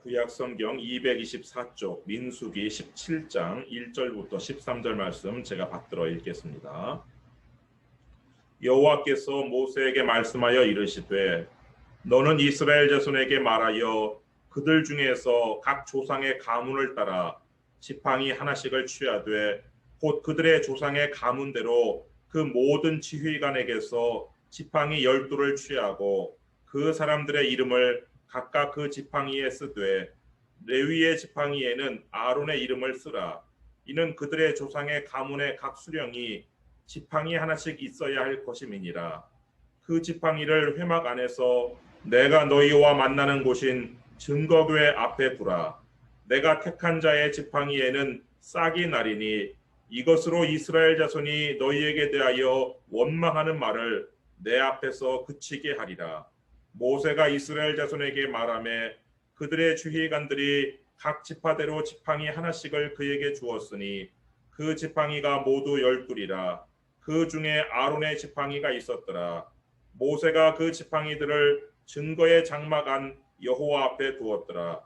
구약성경 224쪽 민수기 17장 1절부터 13절 말씀 제가 받들어 읽겠습니다. 여호와께서 모세에게 말씀하여 이르시되 너는 이스라엘 자손에게 말하여 그들 중에서 각 조상의 가문을 따라 지팡이 하나씩을 취하되 곧 그들의 조상의 가문대로 그 모든 지휘관에게서 지팡이 12를 취하고 그 사람들의 이름을 각각 그 지팡이에 쓰되 레위의 지팡이에는 아론의 이름을 쓰라. 이는 그들의 조상의 가문의 각 수령이 지팡이 하나씩 있어야 할 것임이니라. 그 지팡이를 회막 안에서 내가 너희와 만나는 곳인 증거궤 앞에 두라. 내가 택한 자의 지팡이에는 싹이 나리니 이것으로 이스라엘 자손이 너희에게 대하여 원망하는 말을 내 앞에서 그치게 하리라. 모세가 이스라엘 자손에게 말하매 그들의 주휘관들이 각 지파대로 지팡이 하나씩을 그에게 주었으니 그 지팡이가 모두 12이라. 그 중에 아론의 지팡이가 있었더라. 모세가 그 지팡이들을 증거의 장막 안 여호와 앞에 두었더라.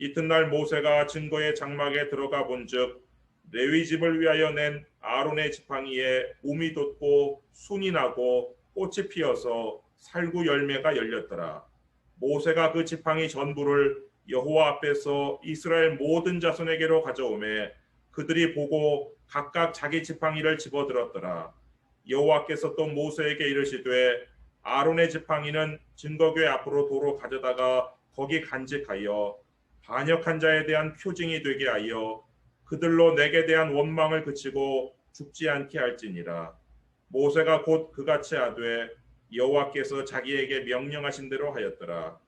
이튿날 모세가 증거의 장막에 들어가 본즉 레위 집을 위하여 낸 아론의 지팡이에 움이 돋고 순이 나고 꽃이 피어서 살구 열매가 열렸더라. 모세가 그 지팡이 전부를 여호와 앞에서 이스라엘 모든 자손에게로 가져오매 그들이 보고 각각 자기 지팡이를 집어들었더라. 여호와께서 또 모세에게 이르시되 아론의 지팡이는 증거궤 앞으로 도로 가져다가 거기 간직하여 반역한 자에 대한 표징이 되게 하여 그들로 내게 대한 원망을 그치고 죽지 않게 할지니라. 모세가 곧 그같이 하되 여호와께서 자기에게 명령하신 대로 하였더라.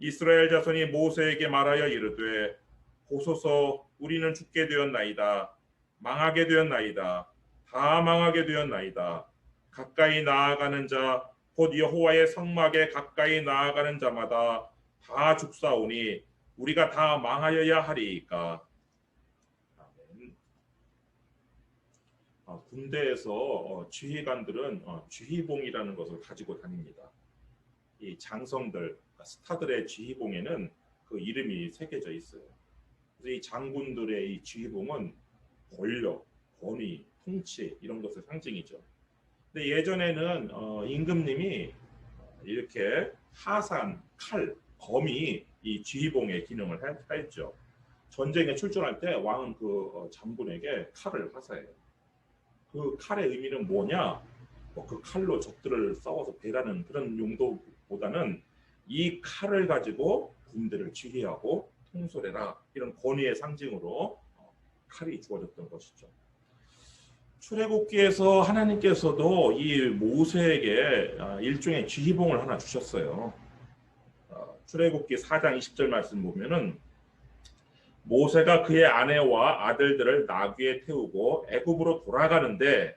이스라엘 자손이 모세에게 말하여 이르되 보소서 우리는 죽게 되었나이다. 망하게 되었나이다. 다 망하게 되었나이다. 가까이 나아가는 자 곧 여호와의 성막에 가까이 나아가는 자마다 다 죽사오니 우리가 다 망하여야 하리이까. 아멘. 군대에서 지휘관들은 지휘봉이라는 것을 가지고 다닙니다. 이 장성들, 스타들의 지휘봉에는 그 이름이 새겨져 있어요. 그래서 이 장군들의 이 지휘봉은 권력, 권위, 통치 이런 것의 상징이죠. 근데 예전에는 임금님이 이렇게 하산, 칼, 검이 이 지휘봉의 기능을 했죠. 전쟁에 출전할 때 왕은 그 장군에게 칼을 하사해요. 그 칼의 의미는 뭐냐? 그 칼로 적들을 싸워서 배라는 그런 용도보다는 이 칼을 가지고 군대를 지휘하고 통솔해라 이런 권위의 상징으로 칼이 주어졌던 것이죠. 출애굽기에서 하나님께서도 이 모세에게 일종의 지휘봉을 하나 주셨어요. 출애굽기 4장 20절 말씀 보면은 모세가 그의 아내와 아들들을 나귀에 태우고 애굽으로 돌아가는데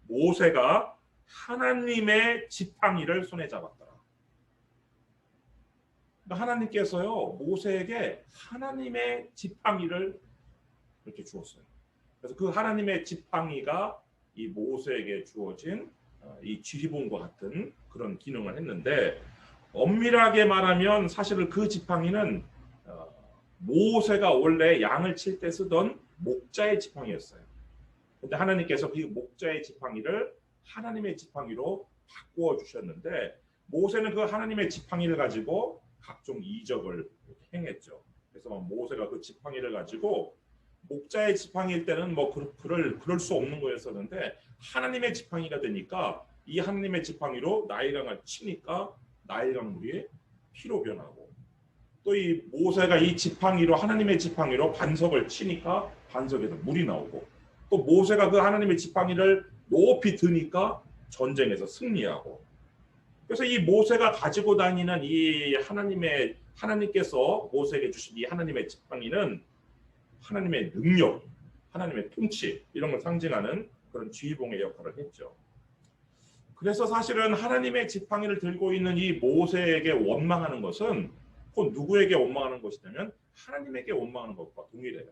모세가 하나님의 지팡이를 손에 잡았더라. 그러니까 하나님께서요 모세에게 하나님의 지팡이를 이렇게 주었어요. 그래서 그 하나님의 지팡이가 이 모세에게 주어진 이 지휘봉과 같은 그런 기능을 했는데 엄밀하게 말하면 사실은 그 지팡이는 모세가 원래 양을 칠 때 쓰던 목자의 지팡이였어요. 근데 하나님께서 그 목자의 지팡이를 하나님의 지팡이로 바꾸어 주셨는데 모세는 그 하나님의 지팡이를 가지고 각종 이적을 행했죠. 그래서 모세가 그 지팡이를 가지고 목자의 지팡이일 때는 뭐 그럴 수 없는 거였었는데 하나님의 지팡이가 되니까 이 하나님의 지팡이로 나일강을 치니까 나일강물이 피로 변하고 또 이 모세가 이 지팡이로 하나님의 지팡이로 반석을 치니까 반석에서 물이 나오고 또 모세가 그 하나님의 지팡이를 높이 드니까 전쟁에서 승리하고 그래서 이 모세가 가지고 다니는 이 하나님께서 모세에게 주신 이 하나님의 지팡이는 하나님의 능력, 하나님의 통치 이런 걸 상징하는 그런 지휘봉의 역할을 했죠. 그래서 사실은 하나님의 지팡이를 들고 있는 이 모세에게 원망하는 것은 곧 누구에게 원망하는 것이냐면 하나님에게 원망하는 것과 동일해요.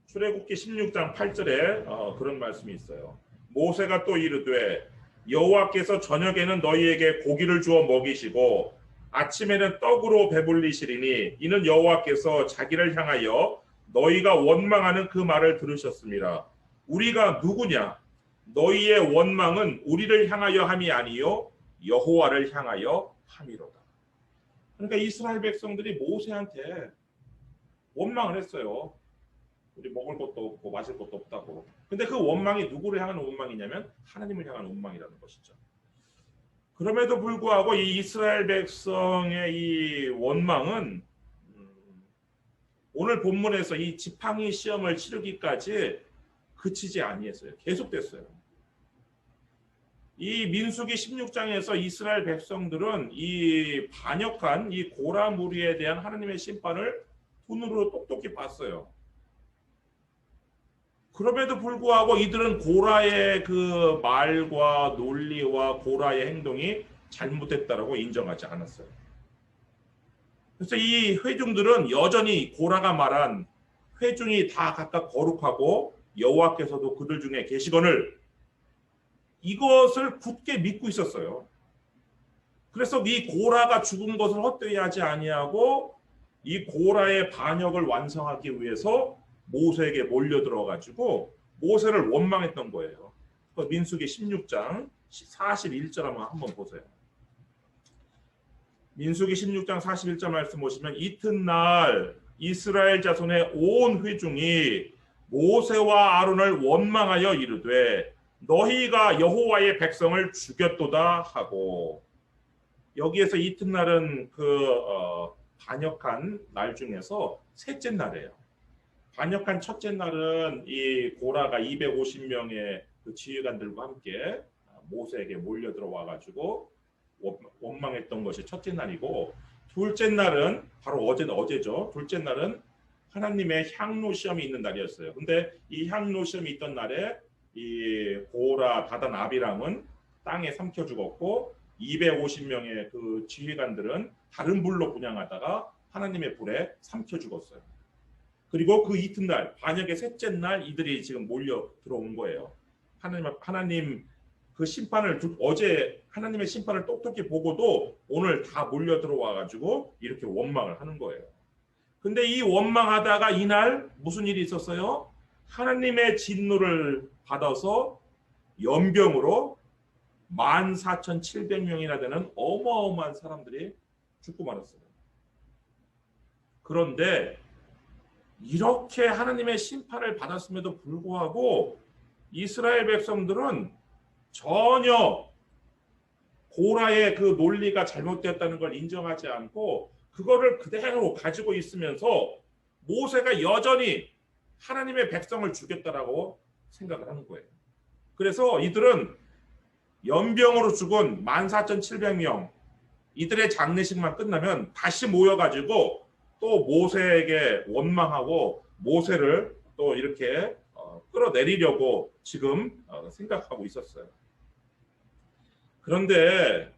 출애굽기 16장 8절에 그런 말씀이 있어요. 모세가 또 이르되 여호와께서 저녁에는 너희에게 고기를 주어 먹이시고 아침에는 떡으로 배불리시리니 이는 여호와께서 자기를 향하여 너희가 원망하는 그 말을 들으셨습니다. 우리가 누구냐? 너희의 원망은 우리를 향하여 함이 아니요 여호와를 향하여 함이로다. 그러니까 이스라엘 백성들이 모세한테 원망을 했어요. 우리 먹을 것도 없고 마실 것도 없다고. 근데 그 원망이 누구를 향한 원망이냐면 하나님을 향한 원망이라는 것이죠. 그럼에도 불구하고 이 이스라엘 백성의 이 원망은 오늘 본문에서 이 지팡이 시험을 치르기까지 그치지 아니했어요. 계속됐어요. 이 민수기 16장에서 이스라엘 백성들은 이 반역한 이 고라 무리에 대한 하나님의 심판을 두 눈으로 똑똑히 봤어요. 그럼에도 불구하고 이들은 고라의 그 말과 논리와 고라의 행동이 잘못됐다라고 인정하지 않았어요. 그래서 이 회중들은 여전히 고라가 말한 회중이 다 각각 거룩하고 여호와께서도 그들 중에 계시거늘 이것을 굳게 믿고 있었어요. 그래서 이 고라가 죽은 것을 헛되이 하지 아니하고 이 고라의 반역을 완성하기 위해서 모세에게 몰려들어 가지고 모세를 원망했던 거예요. 민수기 16장 41절 한번 보세요. 민수기 16장 41절 말씀 보시면 이튿날 이스라엘 자손의 온 회중이 모세와 아론을 원망하여 이르되 너희가 여호와의 백성을 죽였도다 하고, 여기에서 이튿날은 반역한 날 중에서 셋째 날이에요. 반역한 첫째 날은 이 고라가 250명의 그 지휘관들과 함께 모세에게 몰려 들어와 가지고 원망했던 것이 첫째 날이고, 둘째 날은 바로 어제죠. 둘째 날은 하나님의 향로 시험이 있는 날이었어요. 근데 이 향로 시험이 있던 날에 이 고라 다단 아비람은 땅에 삼켜 죽었고 250명의 그 지휘관들은 다른 불로 분향하다가 하나님의 불에 삼켜 죽었어요. 그리고 그 이튿날 반역의 셋째 날 이들이 지금 몰려 들어온 거예요. 하나님 그 심판을 어제 하나님의 심판을 똑똑히 보고도 오늘 다 몰려 들어와 가지고 이렇게 원망을 하는 거예요. 근데 이 원망하다가 이날 무슨 일이 있었어요? 하나님의 진노를 받아서 연병으로 14,700명이나 되는 어마어마한 사람들이 죽고 말았어요. 그런데 이렇게 하나님의 심판을 받았음에도 불구하고 이스라엘 백성들은 전혀 고라의 그 논리가 잘못되었다는 걸 인정하지 않고 그거를 그대로 가지고 있으면서 모세가 여전히 하나님의 백성을 죽였다라고 생각을 하는 거예요. 그래서 이들은 연병으로 죽은 14,700명 이들의 장례식만 끝나면 다시 모여가지고 또 모세에게 원망하고 모세를 또 이렇게 끌어내리려고 지금 생각하고 있었어요. 그런데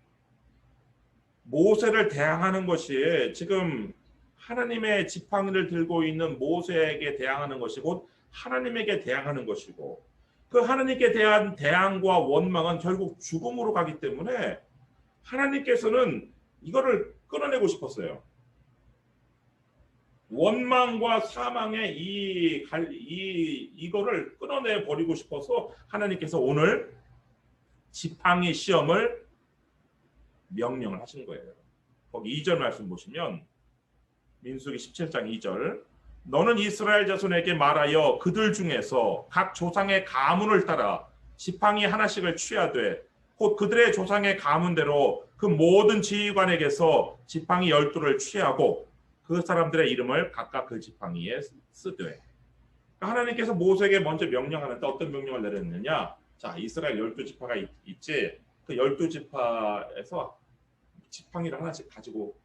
모세를 대항하는 것이 지금 하나님의 지팡이를 들고 있는 모세에게 대항하는 것이 곧 하나님에게 대항하는 것이고, 그 하나님께 대한 대항과 원망은 결국 죽음으로 가기 때문에 하나님께서는 이거를 끊어내고 싶었어요. 원망과 사망의 이거를 끊어내 버리고 싶어서 하나님께서 오늘 지팡이 시험을 명령을 하신 거예요. 거기 2절 말씀 보시면 민수기 17장 2절 너는 이스라엘 자손에게 말하여 그들 중에서 각 조상의 가문을 따라 지팡이 하나씩을 취하되 곧 그들의 조상의 가문대로 그 모든 지휘관에게서 지팡이 12를 취하고 그 사람들의 이름을 각각 그 지팡이에 쓰되. 하나님께서 모세에게 먼저 명령하는데 어떤 명령을 내렸느냐. 자, 이스라엘 12지파가 있지. 그 12지파에서 지팡이를 하나씩 가지고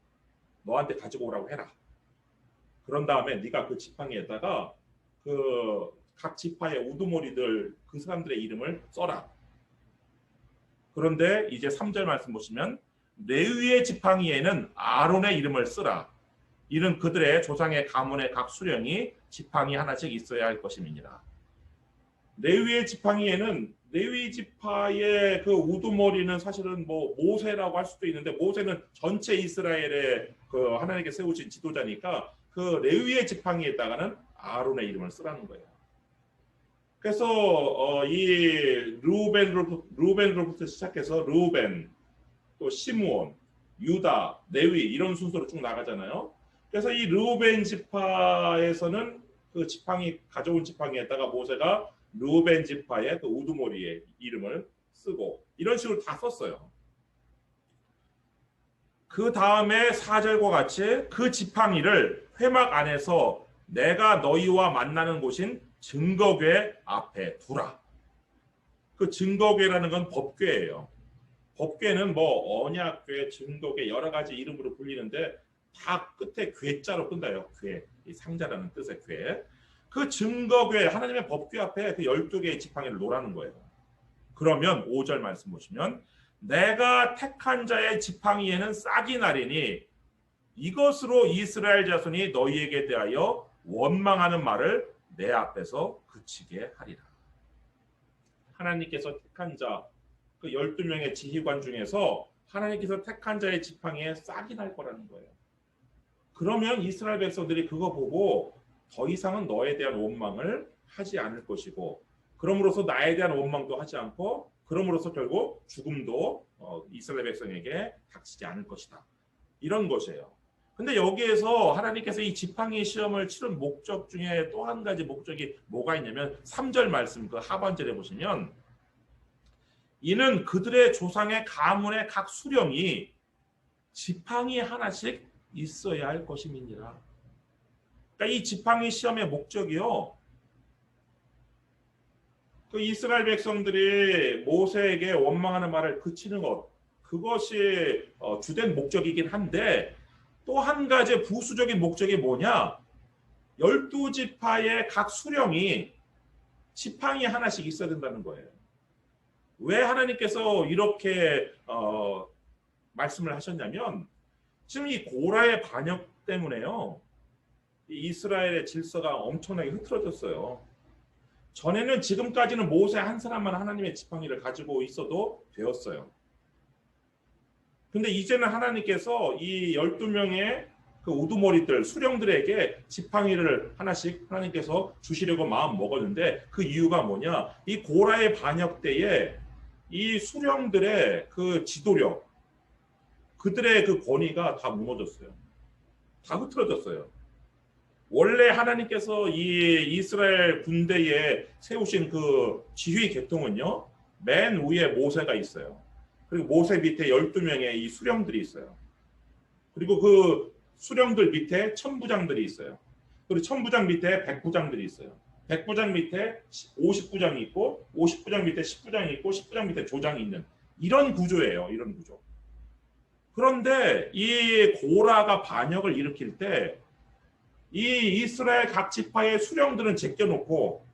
너한테 가지고 오라고 해라. 그런 다음에 네가 그 지팡이에다가 그 각 지파의 우두머리들 그 사람들의 이름을 써라. 그런데 이제 3절 말씀 보시면 레위의 지팡이에는 아론의 이름을 쓰라. 이는 그들의 조상의 가문의 각 수령이 지팡이 하나씩 있어야 할 것임이니라. 레위의 지팡이에는 레위 지파의 그 우두머리는 사실은 뭐 모세라고 할 수도 있는데 모세는 전체 이스라엘의 그 하나님께 세우신 지도자니까 그 레위의 지팡이에다가는 아론의 이름을 쓰라는 거예요. 그래서 이 루벤으로부터 시작해서 루벤, 또 시므온, 유다, 레위 이런 순서로 쭉 나가잖아요. 그래서 이 루벤 지파에서는 그 지팡이 가져온 지팡이에다가 모세가 루벤 지파의 그 우두머리의 이름을 쓰고 이런 식으로 다 썼어요. 그 다음에 4절과 같이 그 지팡이를 회막 안에서 내가 너희와 만나는 곳인 증거궤 앞에 두라. 그 증거궤라는 건 법궤예요. 법궤는 뭐 언약궤, 증거궤 여러 가지 이름으로 불리는데 다 끝에 궤자로 끝나요. 궤, 이 상자라는 뜻의 궤. 그 증거궤 하나님의 법궤 앞에 그 12개의 지팡이를 놓으라는 거예요. 그러면 5절 말씀 보시면 내가 택한 자의 지팡이에는 싹이 나리니 이것으로 이스라엘 자손이 너희에게 대하여 원망하는 말을 내 앞에서 그치게 하리라. 하나님께서 택한 자, 그 12명의 지휘관 중에서 하나님께서 택한 자의 지팡이에 싹이 날 거라는 거예요. 그러면 이스라엘 백성들이 그거 보고 더 이상은 너에 대한 원망을 하지 않을 것이고 그럼으로써 나에 대한 원망도 하지 않고 그럼으로써 결국 죽음도 이스라엘 백성에게 닥치지 않을 것이다. 이런 것이에요. 근데 여기에서 하나님께서 이 지팡이 시험을 치른 목적 중에 또 한 가지 목적이 뭐가 있냐면 3절 말씀 그 하반절에 보시면 이는 그들의 조상의 가문의 각 수령이 지팡이 하나씩 있어야 할 것임이니라. 그러니까 이 지팡이 시험의 목적이요. 그 이스라엘 백성들이 모세에게 원망하는 말을 그치는 것 그것이 주된 목적이긴 한데 또 한 가지 부수적인 목적이 뭐냐? 12지파의 각 수령이 지팡이 하나씩 있어야 된다는 거예요. 왜 하나님께서 이렇게 말씀을 하셨냐면 지금 이 고라의 반역 때문에요. 이스라엘의 질서가 엄청나게 흐트러졌어요. 전에는 지금까지는 모세 한 사람만 하나님의 지팡이를 가지고 있어도 되었어요. 근데 이제는 하나님께서 이 12명의 그 우두머리들 수령들에게 지팡이를 하나씩 하나님께서 주시려고 마음 먹었는데 그 이유가 뭐냐? 이 고라의 반역 때에 이 수령들의 그 지도력 그들의 그 권위가 다 무너졌어요. 다 흐트러졌어요. 원래 하나님께서 이 이스라엘 군대에 세우신 그 지휘 계통은요. 맨 위에 모세가 있어요. 그리고 모세 밑에 12명의 이 수령들이 있어요. 그리고 그 수령들 밑에 천부장들이 있어요. 그리고 천부장 밑에 백부장들이 있어요. 백부장 밑에 50부장이 있고 50부장 밑에 10부장이 있고 10부장 밑에 조장이 있는 이런 구조예요. 이런 구조. 그런데 이 고라가 반역을 일으킬 때 이 이스라엘 각 지파의 수령들은 제껴놓고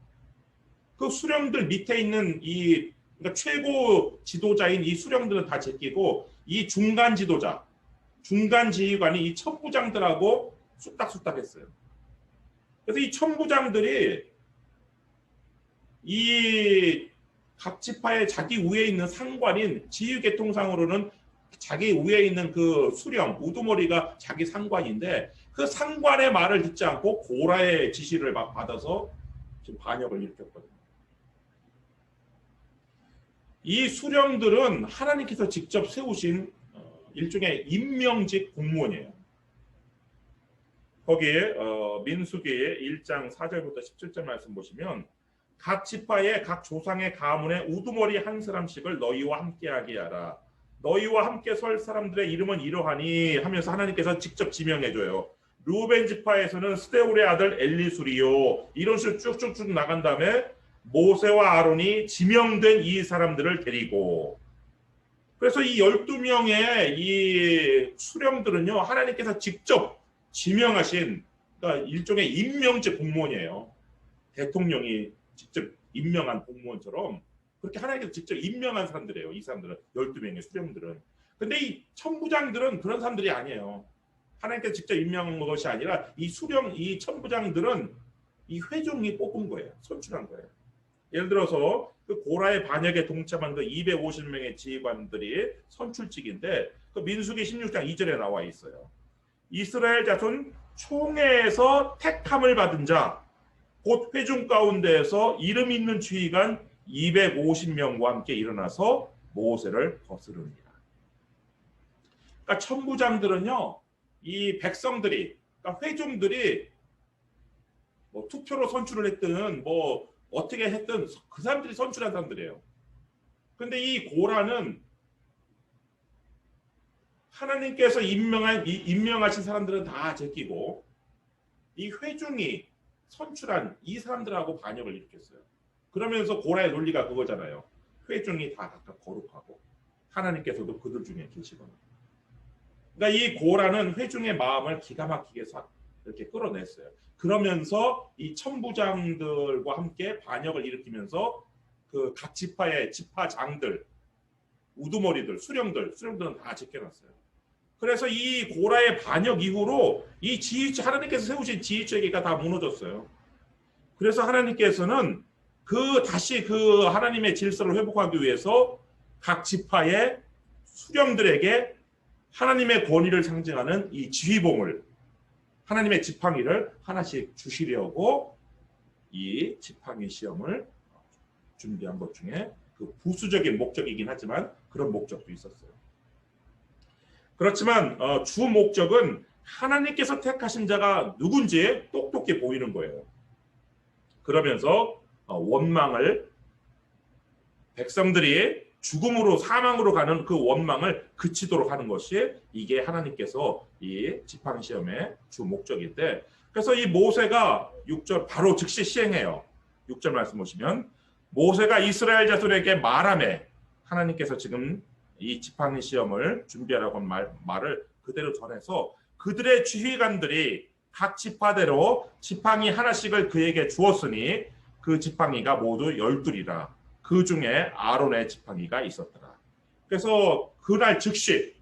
그 수령들 밑에 있는 이 그러니까 최고 지도자인 이 수령들은 다 제끼고 이 중간 지도자, 중간 지휘관이 이 천부장들하고 쑥닥쑥닥했어요. 그래서 이 천부장들이 이 각 지파의 자기 위에 있는 상관인 지휘계통상으로는 자기 위에 있는 그 수령, 우두머리가 자기 상관인데 그 상관의 말을 듣지 않고 고라의 지시를 받아서 지금 반역을 일으켰거든요. 이 수령들은 하나님께서 직접 세우신 일종의 임명직 공무원이에요. 거기에 민수기 1장 4절부터 17절 말씀 보시면 각 지파의 각 조상의 가문의 우두머리 한 사람씩을 너희와 함께하게 하라. 너희와 함께 설 사람들의 이름은 이러하니 하면서 하나님께서 직접 지명해줘요. 루벤 지파에서는 스데울의 아들 엘리수리요. 이런 식으로 쭉쭉쭉 나간 다음에 모세와 아론이 지명된 이 사람들을 데리고 그래서 이 12명의 이 수령들은요. 하나님께서 직접 지명하신 그러니까 일종의 임명제 공무원이에요. 대통령이 직접 임명한 공무원처럼 그렇게 하나님께서 직접 임명한 사람들이에요. 이 사람들은 12명의 수령들은. 근데 이 천부장들은 그런 사람들이 아니에요. 하나님께서 직접 임명한 것이 아니라 이 수령, 이 천부장들은 이 회중이 뽑은 거예요. 선출한 거예요. 예를 들어서 그 고라의 반역에 동참한 그 250명의 지휘관들이 선출직인데 그 민수기 16장 2절에 나와 있어요. 이스라엘 자손 총회에서 택함을 받은 자, 곧 회중 가운데에서 이름 있는 지휘관 250명과 함께 일어나서 모세를 거스릅니다. 그러니까 천부장들은요, 이 백성들이, 그러니까 회중들이 뭐 투표로 선출을 했든 뭐 어떻게 했든 그 사람들이 선출한 사람들이에요. 근데 이 고라는 하나님께서 임명하신 사람들은 다 제끼고 이 회중이 선출한 이 사람들하고 반역을 일으켰어요. 그러면서 고라의 논리가 그거잖아요. 회중이 다 각각 거룩하고 하나님께서도 그들 중에 계시거나. 그러니까 이 고라는 회중의 마음을 기가 막히게 이렇게 끌어냈어요. 그러면서 이 천부장들과 함께 반역을 일으키면서 그 각 지파의 지파장들, 우두머리들, 수령들은 다 제껴놨어요. 그래서 이 고라의 반역 이후로 이 하나님께서 세우신 지휘체계가 다 무너졌어요. 그래서 하나님께서는 다시 그 하나님의 질서를 회복하기 위해서 각 지파의 수령들에게 하나님의 권위를 상징하는 이 지휘봉을, 하나님의 지팡이를 하나씩 주시려고 이 지팡이 시험을 준비한 것 중에 그 부수적인 목적이긴 하지만 그런 목적도 있었어요. 그렇지만 주 목적은 하나님께서 택하신 자가 누군지 똑똑히 보이는 거예요. 그러면서 원망을, 백성들이 죽음으로 사망으로 가는 그 원망을 그치도록 하는 것이 이게 하나님께서 이 지팡이 시험의 주 목적인데, 그래서 이 모세가 6절 바로 즉시 시행해요. 6절 말씀 보시면 모세가 이스라엘 자손에게 말하매, 하나님께서 지금 이 지팡이 시험을 준비하라고 한 말을 그대로 전해서 그들의 지휘관들이 각 지파대로 지팡이 하나씩을 그에게 주었으니 그 지팡이가 모두 12이라. 그 중에 아론의 지팡이가 있었더라. 그래서 그날 즉시,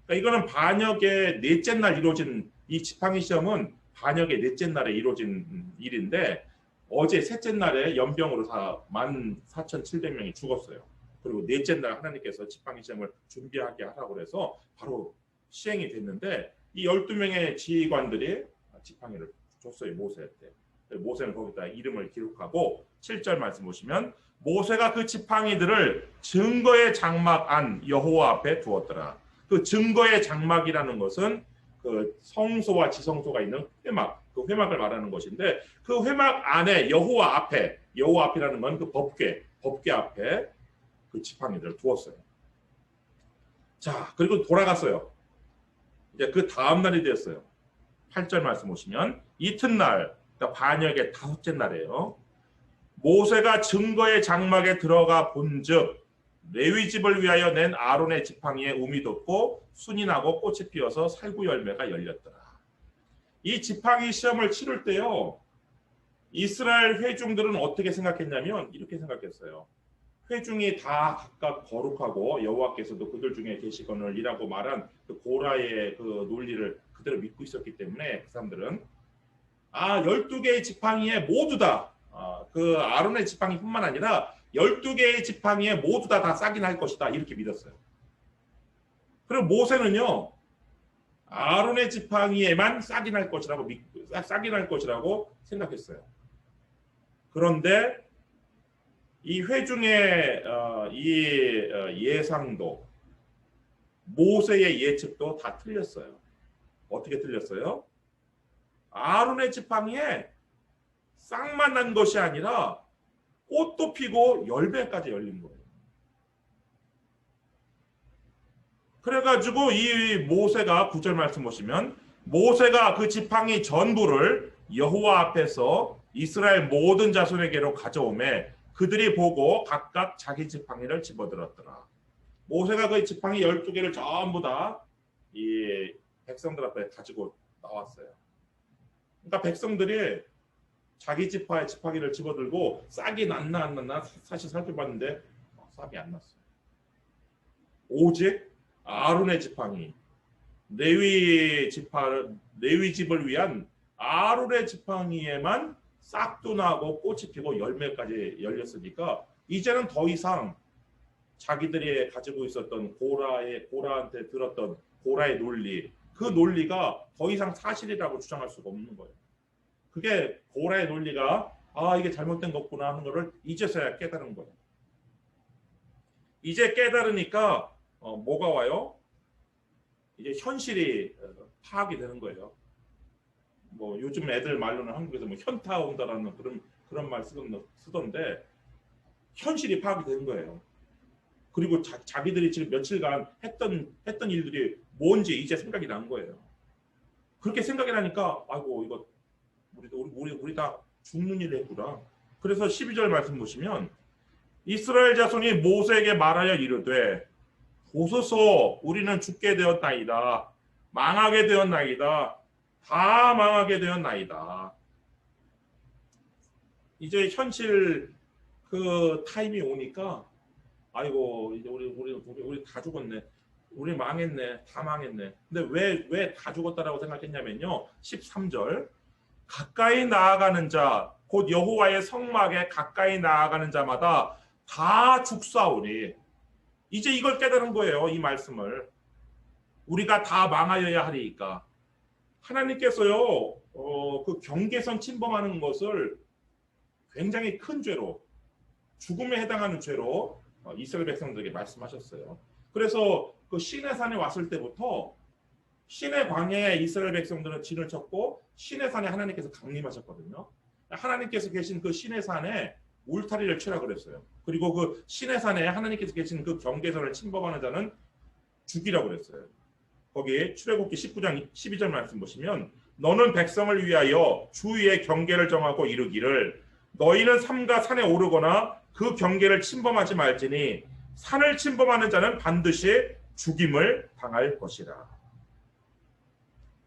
그러니까 이거는 반역의 넷째 날 이루어진, 이 지팡이 시험은 반역의 넷째 날에 이루어진 일인데 어제 셋째 날에 연병으로 14,700명이 죽었어요. 그리고 넷째 날 하나님께서 지팡이 시험을 준비하게 하라고 해서 바로 시행이 됐는데 이 12명의 지휘관들이 지팡이를 줬어요. 모세한테. 모세는 거기다 이름을 기록하고 7절 말씀 보시면 모세가 그 지팡이들을 증거의 장막 안 여호와 앞에 두었더라. 그 증거의 장막이라는 것은 그 성소와 지성소가 있는 회막, 그 회막을 말하는 것인데 그 회막 안에 여호와 앞이라는 건 그 법궤 앞에 그 지팡이들을 두었어요. 자, 그리고 돌아갔어요. 이제 그 다음 날이 됐어요. 8절 말씀 보시면 이튿날, 그러니까 반역의 5째 날이에요. 모세가 증거의 장막에 들어가 본즉 레위 집을 위하여 낸 아론의 지팡이에 움이 돋고 순이 나고 꽃이 피어서 살구 열매가 열렸더라. 이 지팡이 시험을 치를 때요, 이스라엘 회중들은 어떻게 생각했냐면 이렇게 생각했어요. 회중이 다 각각 거룩하고 여호와께서도 그들 중에 계시거늘이라고 말한 그 고라의 그 논리를 그대로 믿고 있었기 때문에 그 사람들은 12개의 지팡이에 모두 다 그 아론의 지팡이뿐만 아니라 12개의 지팡이에 모두 다 싹이 날 것이다 이렇게 믿었어요. 그리고 모세는요, 아론의 지팡이에만 싹이 날 것이라고 생각했어요. 그런데 이 회중의 예상도, 모세의 예측도 다 틀렸어요. 어떻게 틀렸어요? 아론의 지팡이에 싹만 난 것이 아니라 꽃도 피고 열매까지 열린 거예요. 그래가지고 이 모세가 9절 말씀 보시면 모세가 그 지팡이 전부를 여호와 앞에서 이스라엘 모든 자손에게로 가져오매 그들이 보고 각각 자기 지팡이를 집어들었더라. 모세가 그 지팡이 12개를 전부 다 이 백성들 앞에 가지고 나왔어요. 그러니까 백성들이 자기 지파의 지팡이를 집어들고 싹이 났나 안 났나 사실 살펴봤는데 싹이 안 났어요. 오직 아론의 지팡이, 레위 집을 위한 아론의 지팡이에만 싹도 나고 꽃이 피고 열매까지 열렸으니까 이제는 더 이상 자기들이 가지고 있었던 고라한테 들었던 고라의 논리, 그 논리가 더 이상 사실이라고 주장할 수가 없는 거예요. 그게 고라의 논리가 이게 잘못된 거구나 하는 거를 이제서야 깨달은 거예요. 이제 깨달으니까 뭐가 와요? 이제 현실이 파악이 되는 거예요. 뭐 요즘 애들 말로는 한국에서 뭐 현타 온다라는 그런 말 쓰던데 현실이 파악이 되는 거예요. 그리고 자기들이 지금 며칠간 했던 일들이 뭔지 이제 생각이 난 거예요. 그렇게 생각이 나니까 아이고 이거 우리 다 죽는 일을 했구나. 그래서 12절 말씀 보시면 이스라엘 자손이 모세에게 말하여 이르되 보소서 우리는 죽게 되었나이다. 망하게 되었나이다. 다 망하게 되었나이다. 이제 현실 그 타임이 오니까 아이고 이제 우리 다 죽었네. 우리 망했네. 다 망했네. 근데 왜 다 죽었다라고 생각했냐면요. 13절 가까이 나아가는 자 곧 여호와의 성막에 가까이 나아가는 자마다 다 죽사오니 이제 이걸 깨달은 거예요. 이 말씀을 우리가 다 망하여야 하리니까 하나님께서요 그 경계선 침범하는 것을 굉장히 큰 죄로 죽음에 해당하는 죄로 이스라엘 백성들에게 말씀하셨어요. 그래서 그 시내산에 왔을 때부터 시내 광야에 이스라엘 백성들은 진을 쳤고 시내산에 하나님께서 강림하셨거든요. 하나님께서 계신 그 시내산에 울타리를 치라 그랬어요. 그리고 그 시내산에 하나님께서 계신 그 경계선을 침범하는 자는 죽이라고 그랬어요. 거기 출애굽기 19장 12절 말씀 보시면 너는 백성을 위하여 주위의 경계를 정하고 이르기를 너희는 삼가 산에 오르거나 그 경계를 침범하지 말지니 산을 침범하는 자는 반드시 죽임을 당할 것이라.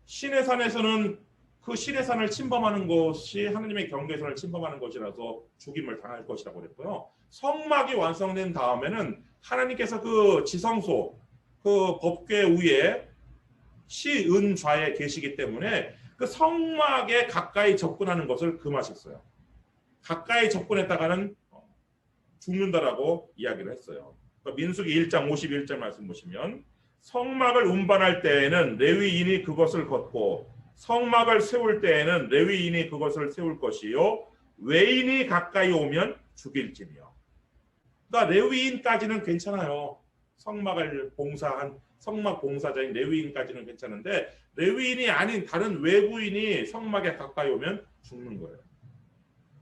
시내산에서는 그 시내산을 침범하는 것이 하나님의 경계선을 침범하는 것이라서 죽임을 당할 것이라고 그랬고요. 성막이 완성된 다음에는 하나님께서 그 지성소, 그 법궤 위에 시은좌에 계시기 때문에 그 성막에 가까이 접근하는 것을 금하셨어요. 가까이 접근했다가는 죽는다라고 이야기를 했어요. 민수기 1장 51절 말씀 보시면 성막을 운반할 때에는 레위인이 그것을 걷고 성막을 세울 때에는 레위인이 그것을 세울 것이요 외인이 가까이 오면 죽일지니요. 그러니까 레위인까지는 괜찮아요. 성막을 봉사한 성막 봉사자인 레위인까지는 괜찮은데 레위인이 아닌 다른 외부인이 성막에 가까이 오면 죽는 거예요.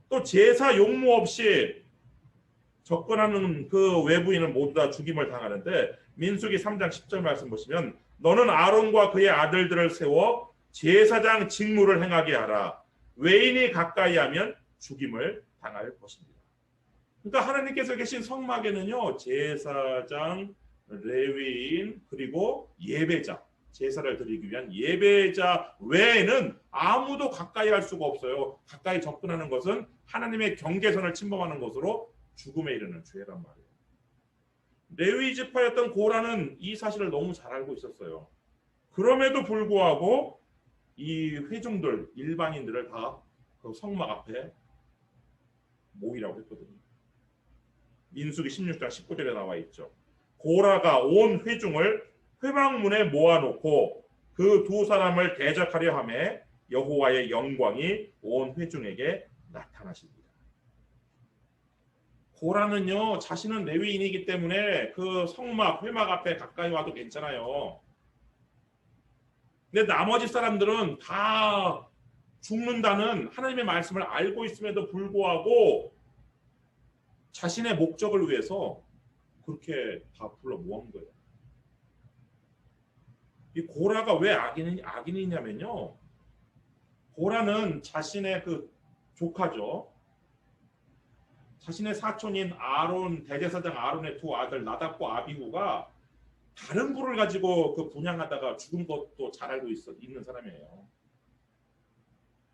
또 제사 용무 없이 접근하는 그 외부인은 모두 다 죽임을 당하는데 민수기 3장 10절 말씀 보시면 너는 아론과 그의 아들들을 세워 제사장 직무를 행하게 하라. 외인이 가까이 하면 죽임을 당할 것입니다. 그러니까 하나님께서 계신 성막에는요 제사장, 레위인 그리고 예배자, 제사를 드리기 위한 예배자 외에는 아무도 가까이 할 수가 없어요. 가까이 접근하는 것은 하나님의 경계선을 침범하는 것으로 죽음에 이르는 죄란 말이에요. 레위 지파였던 고라는 이 사실을 너무 잘 알고 있었어요. 그럼에도 불구하고 이 회중들, 일반인들을 다 그 성막 앞에 모이라고 했거든요. 민수기 16장 19절에 나와 있죠. 고라가 온 회중을 회막문에 모아놓고 그 두 사람을 대적하려 하매 여호와의 영광이 온 회중에게 나타나십니다. 고라는요 자신은 레위인이기 때문에 그 성막 회막 앞에 가까이 와도 괜찮아요. 근데 나머지 사람들은 다 죽는다는 하나님의 말씀을 알고 있음에도 불구하고 자신의 목적을 위해서 그렇게 다 불러 모은 거예요. 이 고라가 왜 악인이냐면요. 고라는 자신의 그 조카죠. 자신의 사촌인 아론, 대제사장 아론의 두 아들 나답과 아비후가 다른 부를 가지고 그 분양하다가 죽은 것도 잘 알고 있는 사람이에요.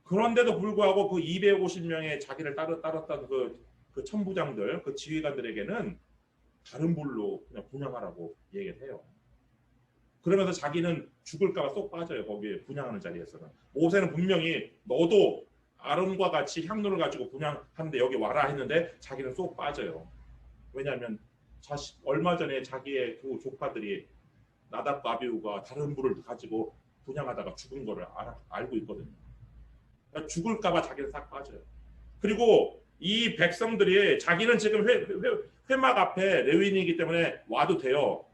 그런데도 불구하고 그 250명의 자기를 따랐던 그 천부장들, 그 지휘관들에게는 다른 불로 그냥 분양하라고 얘기를 해요. 그러면서 자기는 죽을까봐 쏙 빠져요. 거기에 분양하는 자리에서는. 모세는 분명히 너도 아론과 같이 향로를 가지고 분향하는데 여기 와라 했는데 자기는 쏙 빠져요. 왜냐하면 얼마 전에 자기의 그 조카들이 나답과 아비후가 다른 불을 가지고 분향하다가 죽은 거를 알고 있거든요. 그러니까 죽을까봐 자기는 싹 빠져요. 그리고 이 백성들이 자기는 지금 회막 앞에 레위인이기 때문에 와도 돼요.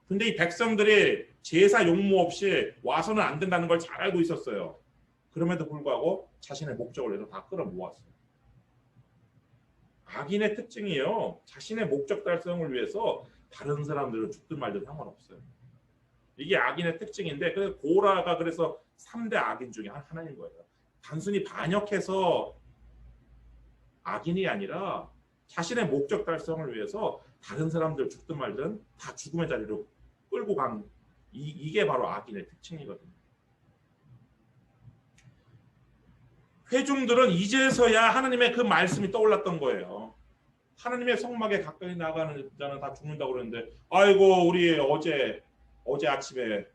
근데 이 백성들이 제사 용모 없이 와서는 안 된다는 걸 잘 알고 있었어요. 그럼에도 불구하고 자신의 목적을 위해서 다 끌어모았어요. 악인의 특징이요. 자신의 목적 달성을 위해서 다른 사람들은 죽든 말든 상관없어요. 이게 악인의 특징인데 고라가 그래서 3대 악인 중에 하나인 거예요. 단순히 반역해서 악인이 아니라 자신의 목적 달성을 위해서 다른 사람들 죽든 말든 다 죽음의 자리로 끌고 간 이게 바로 악인의 특징이거든요. 회중들은 이제서야 하나님의 그 말씀이 떠올랐던 거예요. 하나님의 성막에 가까이 나가는 자는 다 죽는다고 그러는데 아이고 우리 어제 아침에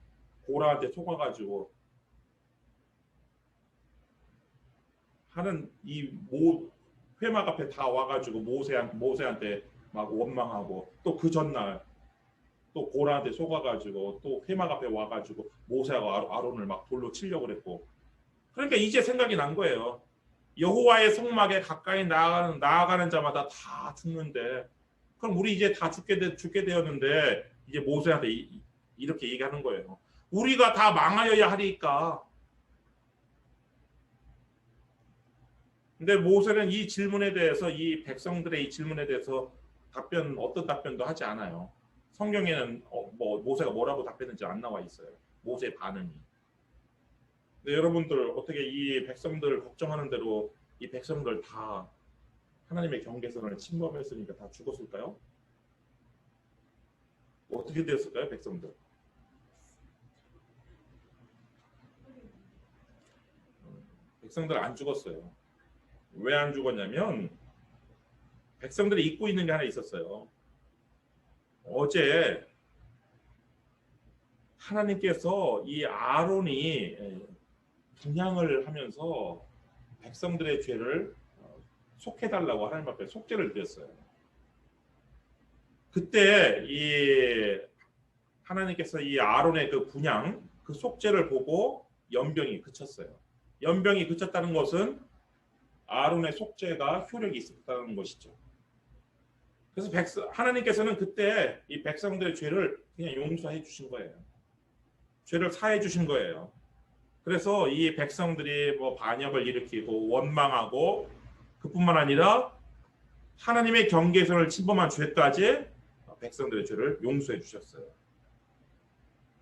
고라한테 속아가지고 하는 이 회막 앞에 다 와가지고 모세한테 막 원망하고 또 그 전날 또 고라한테 속아가지고 또 회막 앞에 와가지고 모세하고 아론을 막 돌로 치려고 그랬고 그러니까 이제 생각이 난 거예요. 여호와의 성막에 가까이 나아가는 자마다 다 죽는데 그럼 우리 이제 다 죽게 되었는데 이제 모세한테 이렇게 얘기하는 거예요. 우리가 다 망하여야 하리까. 근데 모세는 이 질문에 대해서 이 백성들의 이 질문에 대해서 어떤 답변도 하지 않아요. 성경에는 모세가 뭐라고 답했는지 안 나와 있어요. 모세의 반응이. 근데 여러분들 어떻게 이 백성들 걱정하는 대로 이 백성들 다 하나님의 경계선을 침범했으니까 다 죽었을까요? 어떻게 되었을까요, 백성들? 백성들 안 죽었어요. 왜 안 죽었냐면 백성들이 잊고 있는 게 하나 있었어요. 어제 하나님께서 이 아론이 분향을 하면서 백성들의 죄를 속해달라고 하나님 앞에 속죄를 드렸어요. 그때 이 하나님께서 이 아론의 그 분향, 그 속죄를 보고 연병이 그쳤어요. 연병이 그쳤다는 것은 아론의 속죄가 효력이 있었다는 것이죠. 그래서 하나님께서는 그때 이 백성들의 죄를 그냥 용서해 주신 거예요. 죄를 사해 주신 거예요. 그래서 이 백성들이 반역을 일으키고 원망하고 그뿐만 아니라 하나님의 경계선을 침범한 죄까지 백성들의 죄를 용서해 주셨어요.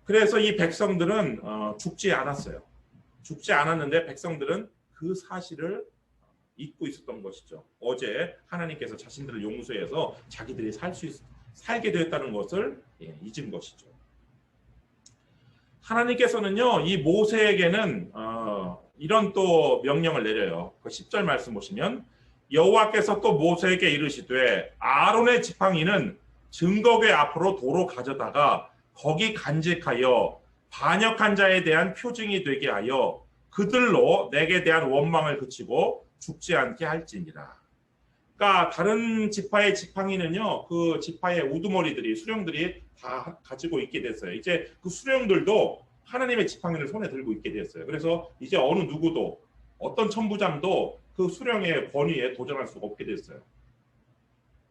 그래서 이 백성들은 죽지 않았어요. 죽지 않았는데 백성들은 그 사실을 잊고 있었던 것이죠. 어제 하나님께서 자신들을 용서해서 자기들이 살게 되었다는 것을 잊은 것이죠. 하나님께서는요, 이 모세에게는 이런 또 명령을 내려요. 그 10절 말씀 보시면 여호와께서 또 모세에게 이르시되 아론의 지팡이는 증거궤 앞으로 도로 가져다가 거기 간직하여 반역한 자에 대한 표징이 되게 하여 그들로 내게 대한 원망을 그치고 죽지 않게 할지니라. 그러니까 다른 지파의 지팡이는요, 그 지파의 우두머리들이 수령들이 다 가지고 있게 됐어요. 이제 그 수령들도 하나님의 지팡이를 손에 들고 있게 됐어요. 그래서 이제 어느 누구도 어떤 천부장도 그 수령의 권위에 도전할 수가 없게 됐어요.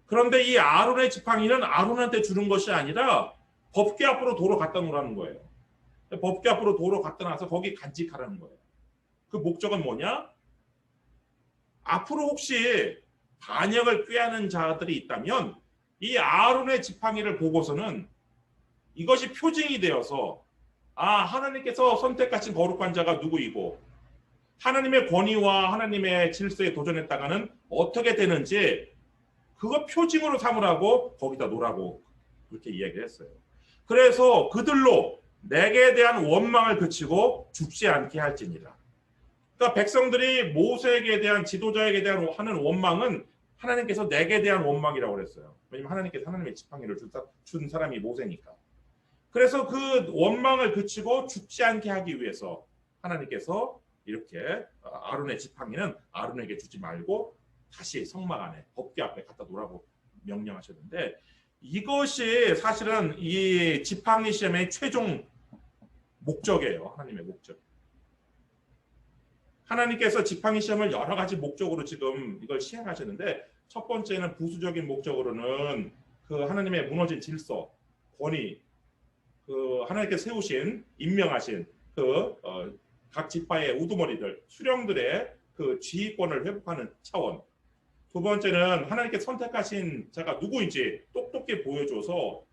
그런데 이 아론의 지팡이는 아론한테 주는 것이 아니라 법궤 앞으로 도로 갖다 놓으라는 거예요. 법궤 앞으로 도로 갖다 놔서 거기 간직하라는 거예요. 그 목적은 뭐냐? 앞으로 혹시 반역을 꾀하는 자들이 있다면 이 아론의 지팡이를 보고서는 이것이 표징이 되어서 하나님께서 선택하신 거룩한 자가 누구이고 하나님의 권위와 하나님의 질서에 도전했다가는 어떻게 되는지 그거 표징으로 삼으라고 거기다 놓으라고 그렇게 이야기를 했어요. 그래서 그들로 내게 대한 원망을 그치고 죽지 않게 할지니라. 그러니까 백성들이 모세에게 대한 지도자에게 대한 하는 원망은 하나님께서 내게 대한 원망이라고 그랬어요. 왜냐하면 하나님께서 하나님의 지팡이를 준 사람이 모세니까. 그래서 그 원망을 그치고 죽지 않게 하기 위해서 하나님께서 이렇게 아론의 지팡이는 아론에게 주지 말고 다시 성막 안에 법궤 앞에 갖다 놓으라고 명령하셨는데, 이것이 사실은 이 지팡이 시험의 최종 목적이에요. 하나님의 목적. 하나님께서 지팡이 시험을 여러 가지 목적으로 지금 이걸 시행하셨는데, 첫 번째는 부수적인 목적으로는 그 하나님의 무너진 질서, 권위, 그 하나님께서 세우신 임명하신 그 각 지파의 우두머리들, 수령들의 그 지휘권을 회복하는 차원. 두 번째는 하나님께 선택하신 자가 누구인지 똑똑히 보여줘서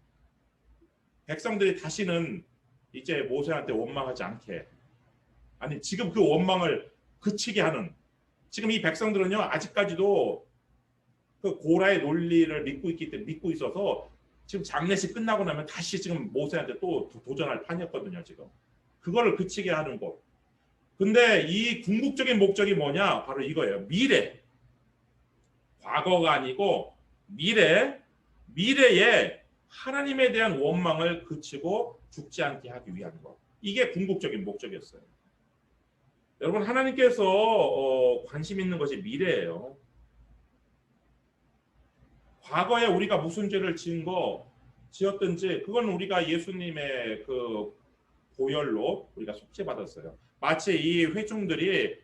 백성들이 다시는 이제 모세한테 원망하지 않게, 아니 지금 그 원망을 그치게 하는, 지금 이 백성들은요 아직까지도 그 고라의 논리를 믿고 있기 때문에 믿고 있어서 지금 장례식 끝나고 나면 다시 지금 모세한테 또 도전할 판이었거든요. 지금 그거를 그치게 하는 것. 근데 이 궁극적인 목적이 뭐냐? 바로 이거예요. 미래. 과거가 아니고 미래에 하나님에 대한 원망을 그치고 죽지 않게 하기 위한 것. 이게 궁극적인 목적이었어요. 여러분, 하나님께서 관심 있는 것이 미래예요. 과거에 우리가 무슨 죄를 지었든지 그건 우리가 예수님의 그 보혈로 우리가 속죄받았어요. 마치 이 회중들이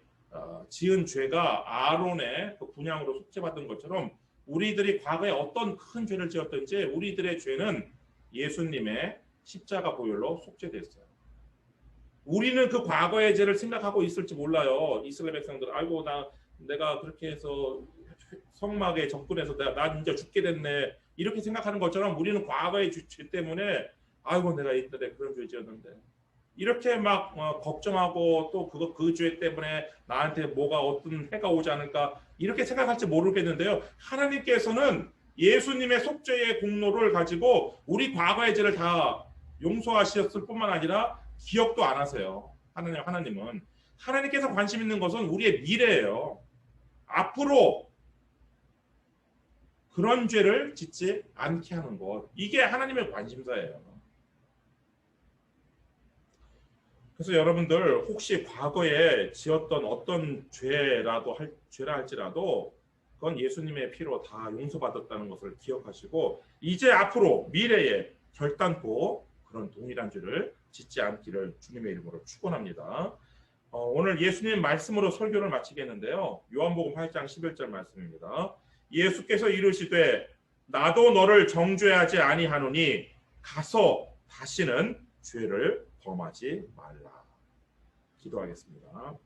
지은 죄가 아론의 그 분향으로 속죄받은 것처럼 우리들이 과거에 어떤 큰 죄를 지었든지 우리들의 죄는 예수님의 십자가 보혈로 속죄됐어요. 우리는 그 과거의 죄를 생각하고 있을지 몰라요. 이스라엘 백성들, 아이고 내가 그렇게 해서 성막에 접근해서 나 이제 죽게 됐네, 이렇게 생각하는 것처럼 우리는 과거의 죄 때문에 아이고 내가 이때 그런 죄 지었는데 이렇게 막 걱정하고 또 그 죄 때문에 나한테 뭐가 어떤 해가 오지 않을까 이렇게 생각할지 모르겠는데요. 하나님께서는 예수님의 속죄의 공로를 가지고 우리 과거의 죄를 다 용서하셨을 뿐만 아니라 기억도 안 하세요. 하나님은 하나님께서 관심 있는 것은 우리의 미래예요. 앞으로 그런 죄를 짓지 않게 하는 것, 이게 하나님의 관심사예요. 그래서 여러분들 혹시 과거에 지었던 어떤 죄라 할지라도 그건 예수님의 피로 다 용서받았다는 것을 기억하시고 이제 앞으로 미래에 결단코 그런 동일한 죄를 짓지 않기를 주님의 이름으로 축원합니다. 오늘 예수님 말씀으로 설교를 마치겠는데요. 요한복음 8장 11절 말씀입니다. 예수께서 이르시되 나도 너를 정죄하지 아니하노니 가서 다시는 죄를 범하지 말라. 기도하겠습니다.